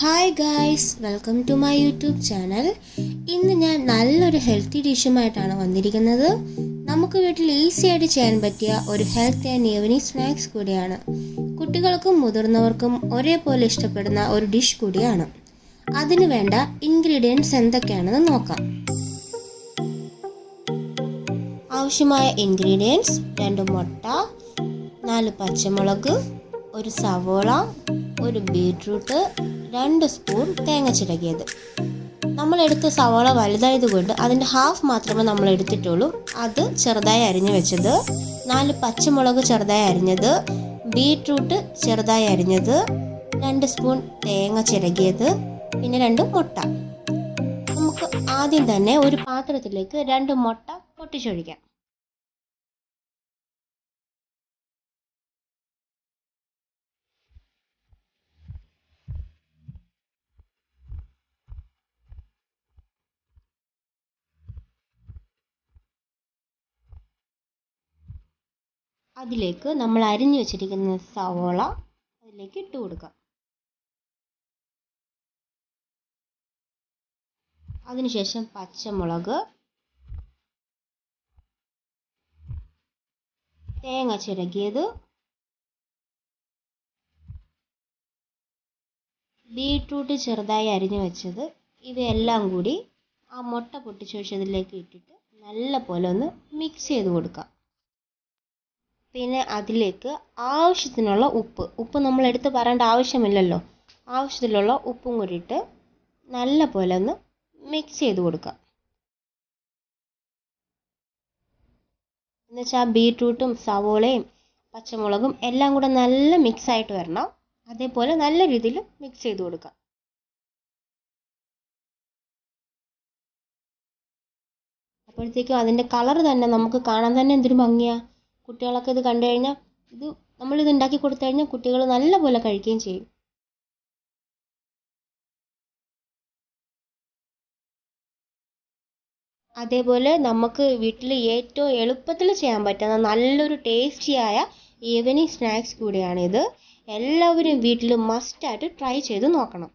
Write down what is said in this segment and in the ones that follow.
Hi guys, welcome to my YouTube channel. ഇന്ന് ഞാൻ നല്ലൊരു ഹെൽത്തി ഡിഷുമായിട്ടാണ് വന്നിരിക്കുന്നത്. നമുക്ക് വീട്ടിൽ ഈസി ആയിട്ട് ചെയ്യാൻ പറ്റിയ ഒരു ഹെൽത്തി ആൻഡ് ഈവനിങ് സ്നാക്സ് കൂടിയാണ്. കുട്ടികൾക്കും മുതിർന്നവർക്കും ഒരേപോലെ ഇഷ്ടപ്പെടുന്ന ഒരു ഡിഷ് കൂടിയാണ്. അതിന് വേണ്ട ഇൻഗ്രീഡിയൻസ് എന്തൊക്കെയാണെന്ന് നോക്കാം. ആവശ്യമായ ഇൻഗ്രീഡിയൻസ്: 2 മുട്ട, 4 പച്ചമുളക്, ഒരു സവോള, ഒരു ബീട്രൂട്ട്, 2 സ്പൂൺ തേങ്ങ ചിരകിയത്. നമ്മളെടുത്ത സവോള വലുതായതുകൊണ്ട് അതിൻ്റെ ഹാഫ് മാത്രമേ നമ്മൾ എടുത്തിട്ടുള്ളൂ. അത് ചെറുതായി അരിഞ്ഞു വെച്ചത്, 4 പച്ചമുളക് ചെറുതായി അരിഞ്ഞത്, ബീട്രൂട്ട് ചെറുതായി അരിഞ്ഞത്, 2 സ്പൂൺ തേങ്ങ ചിരകിയത്, പിന്നെ 2 മുട്ട. നമുക്ക് ആദ്യം തന്നെ ഒരു പാത്രത്തിലേക്ക് 2 മുട്ട പൊട്ടിച്ചൊഴിക്കാം. അതിലേക്ക് നമ്മൾ അരിഞ്ഞു വെച്ചിരിക്കുന്ന സവോള അതിലേക്ക് ഇട്ട് കൊടുക്കാം. അതിനുശേഷം പച്ചമുളക്, തേങ്ങ ചിരകിയത്, ബീട്രൂട്ട് ചെറുതായി അരിഞ്ഞു വെച്ചത്, ഇവയെല്ലാം കൂടി ആ മുട്ട പൊട്ടിച്ചൊഴിച്ചതിലേക്ക് ഇട്ടിട്ട് നല്ല പോലെ ഒന്ന് മിക്സ് ചെയ്ത് കൊടുക്കാം. പിന്നെ അതിലേക്ക് ആവശ്യത്തിനുള്ള ഉപ്പ് നമ്മൾ എടുത്ത് പറയേണ്ട ആവശ്യമില്ലല്ലോ, ആവശ്യത്തിലുള്ള ഉപ്പും കൂടി ഇട്ട് നല്ല പോലെ ഒന്ന് മിക്സ് ചെയ്ത് കൊടുക്കാം. എന്നുവെച്ചാൽ ബീട്രൂട്ടും സവോളയും പച്ചമുളകും എല്ലാം കൂടെ നല്ല മിക്സ് ആയിട്ട് വരണം. അതേപോലെ നല്ല രീതിയിൽ മിക്സ് ചെയ്ത് കൊടുക്കാം. അപ്പോഴത്തേക്കും അതിൻ്റെ കളർ തന്നെ നമുക്ക് കാണാൻ തന്നെ എന്തൊരു ഭംഗിയാ. കുട്ടികളൊക്കെ ഇത് കണ്ടു കഴിഞ്ഞാൽ നമ്മളിത് ഉണ്ടാക്കി കൊടുത്തു കഴിഞ്ഞാൽ കുട്ടികൾ നല്ലപോലെ കഴിക്കുകയും ചെയ്യും. അതേപോലെ നമുക്ക് വീട്ടിൽ ഏറ്റവും എളുപ്പത്തിൽ ചെയ്യാൻ പറ്റുന്ന നല്ലൊരു ടേസ്റ്റിയായ ഈവനിങ് സ്നാക്സ് കൂടിയാണിത്. എല്ലാവരും വീട്ടിൽ മസ്റ്റായിട്ട് ട്രൈ ചെയ്ത് നോക്കണം.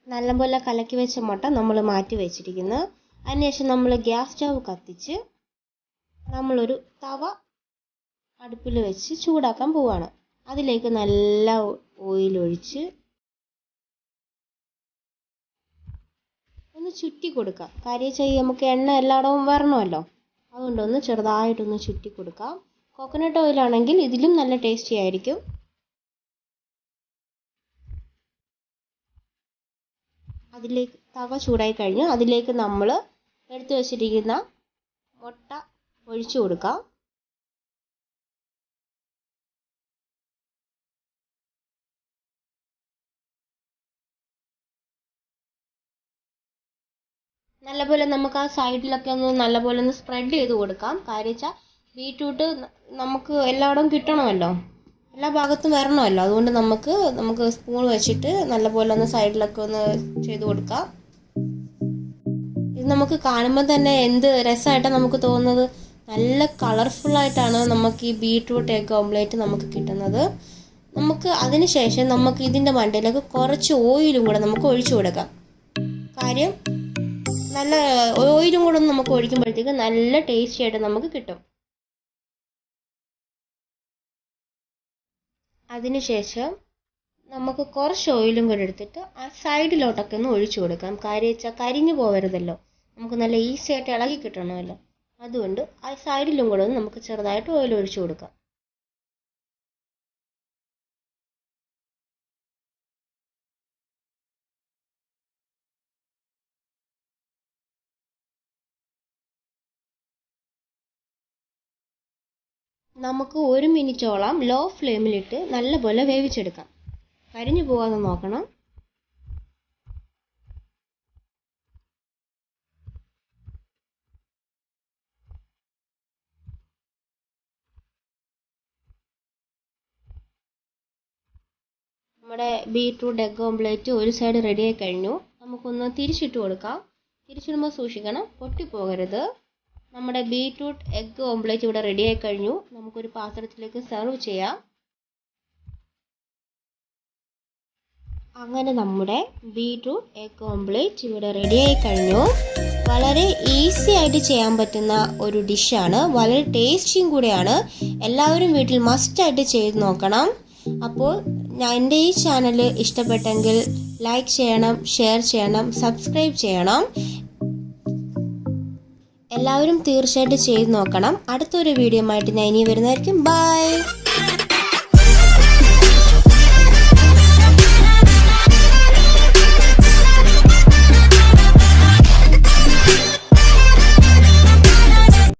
നല്ലപോലെ കലക്കി വെച്ച മുട്ട നമ്മൾ മാറ്റി വെച്ചിരിക്കുന്നു. അതിനുശേഷം നമ്മൾ ഗ്യാസ് സ്റ്റവ് കത്തിച്ച് നമ്മളൊരു തവ അടുപ്പിൽ വെച്ച് ചൂടാക്കാൻ പോവുകയാണ്. അതിലേക്ക് നല്ല ഓയിൽ ഒഴിച്ച് ഒന്ന് ചുറ്റി കൊടുക്കാം. കാര്യം നമുക്ക് എണ്ണ എല്ലായിടവും വരണമല്ലോ, അതുകൊണ്ടൊന്ന് ചെറുതായിട്ടൊന്ന് ചുറ്റി കൊടുക്കാം. കോക്കനട്ട് ഓയിലാണെങ്കിൽ ഇതിലും നല്ല ടേസ്റ്റി ആയിരിക്കും. അതിലേക്ക് തവ ചൂടായി കഴിഞ്ഞ് അതിലേക്ക് നമ്മൾ എടുത്തു വച്ചിരിക്കുന്ന മുട്ട ഒഴിച്ചു കൊടുക്കാം. നല്ലപോലെ നമുക്ക് ആ സൈഡിലൊക്കെ ഒന്ന് നല്ലപോലെ ഒന്ന് സ്പ്രെഡ് ചെയ്ത് കൊടുക്കാം. കാര്യം വെച്ചാൽ ബീട്രൂട്ട് നമുക്ക് എല്ലായിടവും കിട്ടണമല്ലോ, എല്ലാ ഭാഗത്തും വരണമല്ലോ. അതുകൊണ്ട് നമുക്ക് സ്പൂൺ വെച്ചിട്ട് നല്ലപോലെ ഒന്ന് സൈഡിലൊക്കെ ഒന്ന് ചെയ്ത് കൊടുക്കാം. ഇത് നമുക്ക് കാണുമ്പോൾ തന്നെ എന്ത് രസമായിട്ടാണ് നമുക്ക് തോന്നുന്നത്. നല്ല കളർഫുള്ളായിട്ടാണ് നമുക്ക് ഈ ബീട്രൂട്ട് എഗ് ഓംലേറ്റ് നമുക്ക് കിട്ടുന്നത്. നമുക്ക് അതിന് ശേഷം നമുക്ക് ഇതിൻ്റെ മണ്ടയിലേക്ക് കുറച്ച് ഓയിലും കൂടെ നമുക്ക് ഒഴിച്ചു കൊടുക്കാം. കാര്യം നല്ല ഓയിലും കൂടെ ഒന്ന് നമുക്ക് ഒഴിക്കുമ്പോഴത്തേക്ക് നല്ല ടേസ്റ്റി ആയിട്ട് നമുക്ക് കിട്ടും. അതിനുശേഷം നമുക്ക് കുറച്ച് ഓയിലും കൂടെ എടുത്തിട്ട് ആ സൈഡിലോട്ടൊക്കെ ഒന്ന് ഒഴിച്ചു കൊടുക്കാം. കാര്യം വെച്ചാൽ കരിഞ്ഞു പോകരുതല്ലോ, നമുക്ക് നല്ല ഈസി ആയിട്ട് ഇളകി കിട്ടണമല്ലോ. അതുകൊണ്ട് ആ സൈഡിലും കൂടെ ഒന്ന് നമുക്ക് ചെറുതായിട്ട് ഓയിൽ ഒഴിച്ചു കൊടുക്കാം. നമുക്ക് 1 മിനിറ്റോളം ലോ ഫ്ലെയിമിലിട്ട് നല്ലപോലെ വേവിച്ചെടുക്കാം. കരിഞ്ഞു പോകാതെ നോക്കണം. നമ്മുടെ ബീട്രൂട്ട് എഗ് ഓംലേറ്റ് ഒരു സൈഡ് റെഡിയായി കഴിഞ്ഞു. നമുക്കൊന്ന് തിരിച്ചിട്ട് കൊടുക്കാം. തിരിച്ചിടുമ്പോൾ സൂക്ഷിക്കണം, പൊട്ടിപ്പോകരുത്. നമ്മുടെ ബീറ്റ്റൂട്ട് എഗ് ഓംപ്ലേറ്റ് ഇവിടെ റെഡി ആയി കഴിഞ്ഞു. നമുക്കൊരു പാത്രത്തിലേക്ക് സെർവ് ചെയ്യാം. അങ്ങനെ നമ്മുടെ ബീറ്റ്റൂട്ട് എഗ് ഓംപ്ലേറ്റ് ഇവിടെ റെഡി ആയി കഴിഞ്ഞു. വളരെ ഈസി ആയിട്ട് ചെയ്യാൻ പറ്റുന്ന ഒരു ഡിഷാണ്, വളരെ ടേസ്റ്റിയും കൂടെയാണ്. എല്ലാവരും വീട്ടിൽ മസ്റ്റായിട്ട് ചെയ്ത് നോക്കണം. അപ്പോൾ എൻ്റെ ഈ ചാനൽ ഇഷ്ടപ്പെട്ടെങ്കിൽ ലൈക്ക് ചെയ്യണം, ഷെയർ ചെയ്യണം, സബ്സ്ക്രൈബ് ചെയ്യണം. എല്ലാവരും തീർച്ചയായിട്ടും ചെയ്ത് നോക്കണം. അടുത്തൊരു വീഡിയോ ആയിട്ട് ഞാൻ ഇനി വരുന്നതായിരിക്കും. ബൈ.